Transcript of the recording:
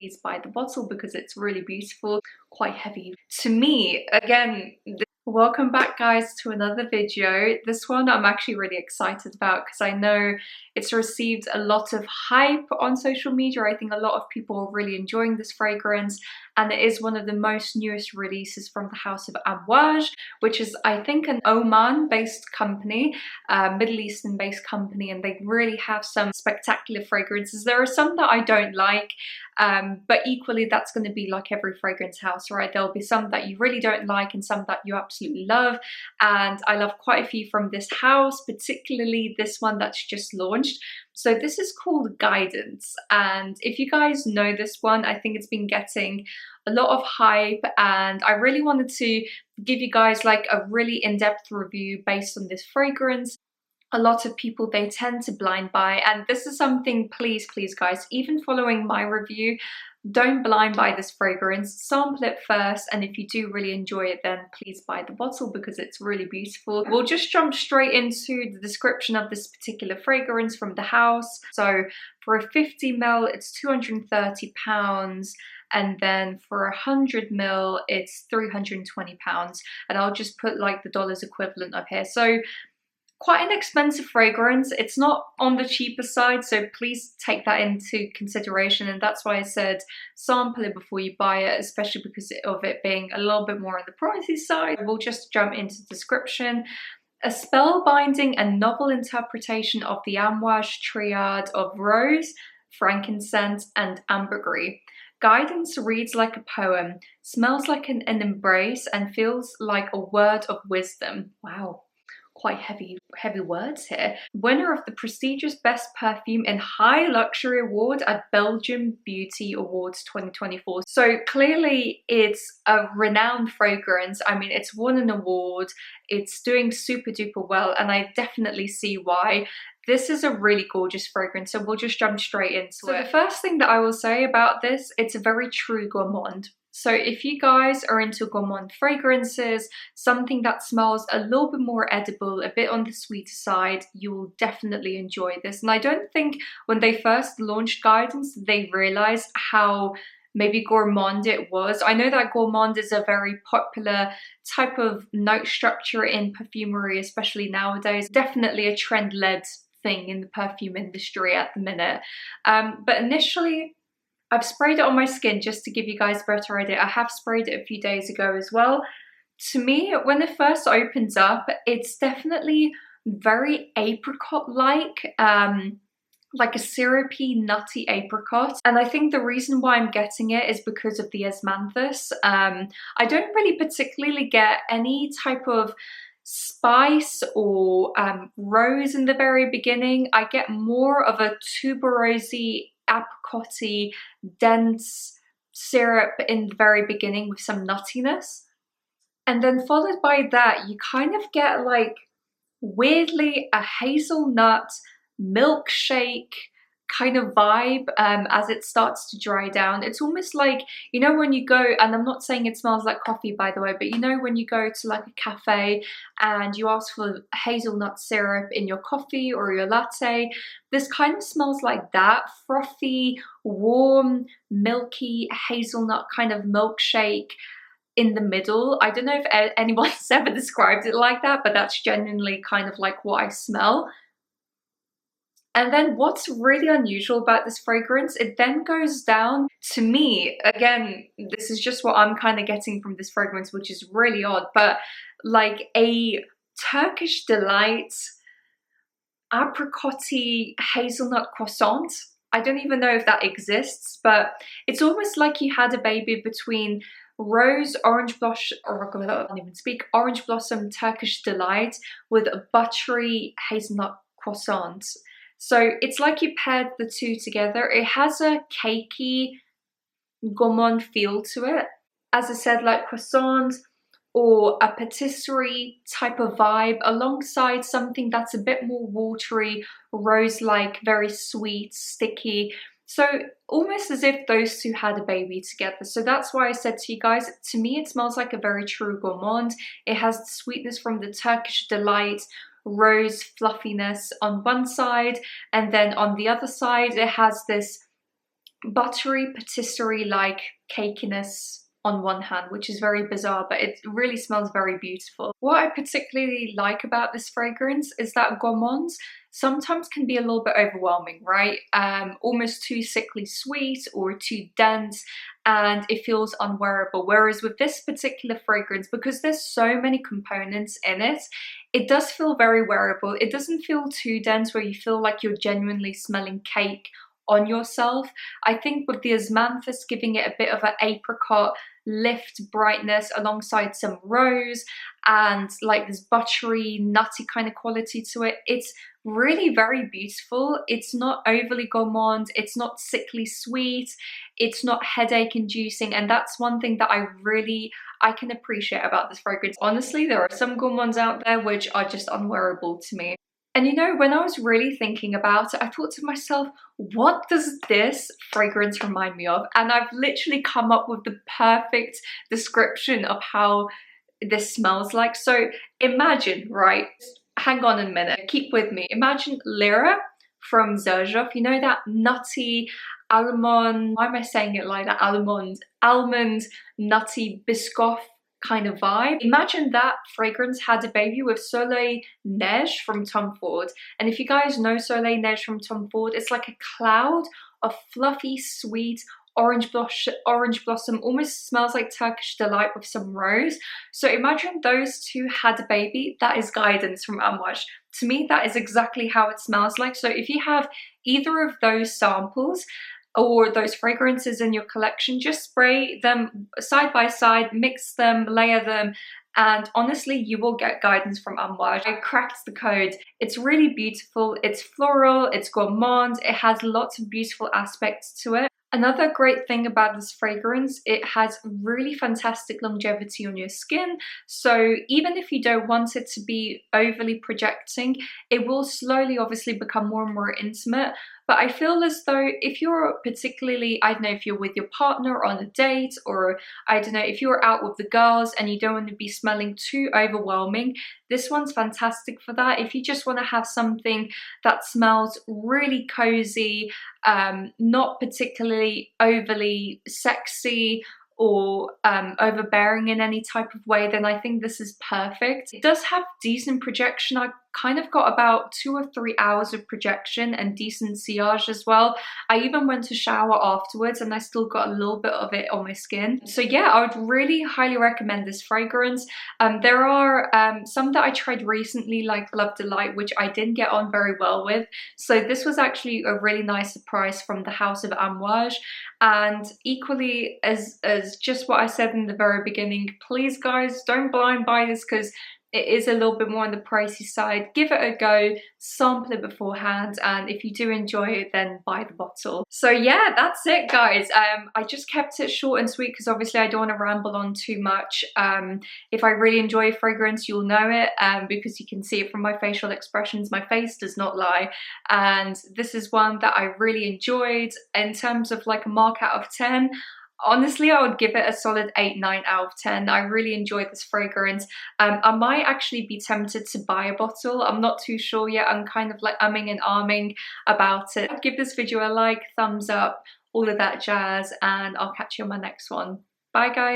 please buy the bottle because it's really beautiful, quite heavy. To me, again, welcome back guys to another video. This one I'm actually really excited about because I know it's received a lot of hype on social media. I think a lot of people are really enjoying this fragrance, and it is one of the most newest releases from the house of Amouage, which is I think an Oman based company, Middle Eastern based company, and they really have some spectacular fragrances. There are some that I don't like, but equally that's going to be like every fragrance house, right? There'll be some that you really don't like and some that you absolutely love, and I love quite a few from this house, particularly this one that's just launched. So this is called Guidance, and if you guys know this one, I think it's been getting a lot of hype, and I really wanted to give you guys like a really in-depth review based on this fragrance. A lot of people, they tend to blind buy, and this is something, please guys, even following my review, don't blind buy this fragrance. Sample it first, and if you do really enjoy it, then please buy the bottle because it's really beautiful. We'll just jump straight into the description of this particular fragrance from the house. So for a 50 ml, it's £230. And then for 100 ml, it's £320. And I'll just put like the dollars equivalent up here. So quite an expensive fragrance. It's not on the cheaper side, so please take that into consideration, and that's why I said sample it before you buy it, especially because of it being a little bit more on the pricey side. We'll just jump into the description. A spellbinding and novel interpretation of the Amouage triad of rose, frankincense, and ambergris. Guidance reads like a poem, smells like an embrace, and feels like a word of wisdom. Wow. Quite heavy words here. Winner of the prestigious Best Perfume in High Luxury Award at Belgium Beauty Awards 2024. So clearly it's a renowned fragrance. I mean, it's won an award, it's doing super duper well, and I definitely see why. This is a really gorgeous fragrance, so we'll just jump straight into it. So the first thing that I will say about this, it's a very true gourmand. So if you guys are into gourmand fragrances, something that smells a little bit more edible, a bit on the sweeter side, you will definitely enjoy this. And I don't think when they first launched Guidance, they realized how maybe gourmand it was. I know that gourmand is a very popular type of note structure in perfumery, especially nowadays. Definitely a trend-led thing in the perfume industry at the minute. But initially, I've sprayed it on my skin just to give you guys a better idea. I have sprayed it a few days ago as well. To me, when it first opens up, it's definitely very apricot-like, like a syrupy, nutty apricot. And I think the reason why I'm getting it is because of the Osmanthus. I don't really particularly get any type of spice or rose in the very beginning. I get more of a tuberosy, apricot-y, dense syrup in the very beginning with some nuttiness. And then followed by that, you kind of get like, weirdly, a hazelnut milkshake kind of vibe as it starts to dry down. It's almost like, you know, when you go, and I'm not saying it smells like coffee by the way, but you know when you go to like a cafe and you ask for hazelnut syrup in your coffee or your latte, this kind of smells like that. Frothy, warm, milky hazelnut kind of milkshake in the middle. I don't know if anyone's ever described it like that, but that's genuinely kind of like what I smell. And then what's really unusual about this fragrance, it then goes down, to me, again, this is just what I'm kind of getting from this fragrance, which is really odd, but like a Turkish delight, apricot-y hazelnut croissant. I don't even know if that exists, but it's almost like you had a baby between rose, orange blossom, or I can't even speak, orange blossom Turkish delight with a buttery hazelnut croissant. So it's like you paired the two together. It has a cakey, gourmand feel to it. As I said, like croissant or a patisserie type of vibe alongside something that's a bit more watery, rose-like, very sweet, sticky. So almost as if those two had a baby together. So that's why I said to you guys, to me it smells like a very true gourmand. It has the sweetness from the Turkish delight, rose fluffiness on one side, and then on the other side it has this buttery, patisserie-like cakiness on one hand, which is very bizarre, but it really smells very beautiful. What I particularly like about this fragrance is that gourmands sometimes can be a little bit overwhelming, right? Almost too sickly sweet or too dense, and it feels unwearable. Whereas with this particular fragrance, because there's so many components in it, it does feel very wearable. It doesn't feel too dense where you feel like you're genuinely smelling cake on yourself. I think with the Osmanthus giving it a bit of an apricot lift brightness alongside some rose and like this buttery, nutty kind of quality to it, it's really very beautiful. It's not overly gourmand, it's not sickly sweet, it's not headache inducing, and that's one thing that I can appreciate about this fragrance. Honestly, there are some gourmands out there which are just unwearable to me. And you know, when I was really thinking about it, I thought to myself, what does this fragrance remind me of? And I've literally come up with the perfect description of how this smells like. So imagine, right? Hang on a minute, keep with me. Imagine Lyra from Xerjoff, you know, that nutty almond, why am I saying it like that? Almond, nutty Biscoff kind of vibe. Imagine that fragrance had a baby with Soleil Neige from Tom Ford. And if you guys know Soleil Neige from Tom Ford, it's like a cloud of fluffy, sweet orange blossom, almost smells like Turkish delight with some rose. So imagine those two had a baby. That is guidance from Amouage. To me, that is exactly how it smells like. So if you have either of those samples or those fragrances in your collection, just spray them side by side, mix them, layer them, and honestly, you will get guidance from Amouage. I cracked the code. It's really beautiful, it's floral, it's gourmand, it has lots of beautiful aspects to it. Another great thing about this fragrance, it has really fantastic longevity on your skin. So even if you don't want it to be overly projecting, it will slowly obviously become more and more intimate. But I feel as though if you're particularly, I don't know, if you're with your partner on a date, or I don't know, if you're out with the girls and you don't want to be smelling too overwhelming, this one's fantastic for that. If you just want to have something that smells really cozy, not particularly overly sexy or overbearing in any type of way, then I think this is perfect. It does have decent projection. I kind of got about 2 or 3 hours of projection and decent sillage as well. I even went to shower afterwards and I still got a little bit of it on my skin. So yeah, I would really highly recommend this fragrance. There are some that I tried recently, like Love Delight, which I didn't get on very well with. So this was actually a really nice surprise from the House of Amouage. And equally as just what I said in the very beginning, please guys, don't blind buy this because it is a little bit more on the pricey side. Give it a go, sample it beforehand, and if you do enjoy it, then buy the bottle. So yeah, that's it guys. I just kept it short and sweet because obviously I don't want to ramble on too much. If I really enjoy a fragrance, you'll know it, because you can see it from my facial expressions. My face does not lie, and this is one that I really enjoyed. In terms of like a mark out of 10, honestly, I would give it a solid 8-9 out of 10. I really enjoyed this fragrance. I might actually be tempted to buy a bottle. I'm not too sure yet. I'm kind of like umming and ahhing about it. Give this video a like, thumbs up, all of that jazz, and I'll catch you on my next one. Bye guys.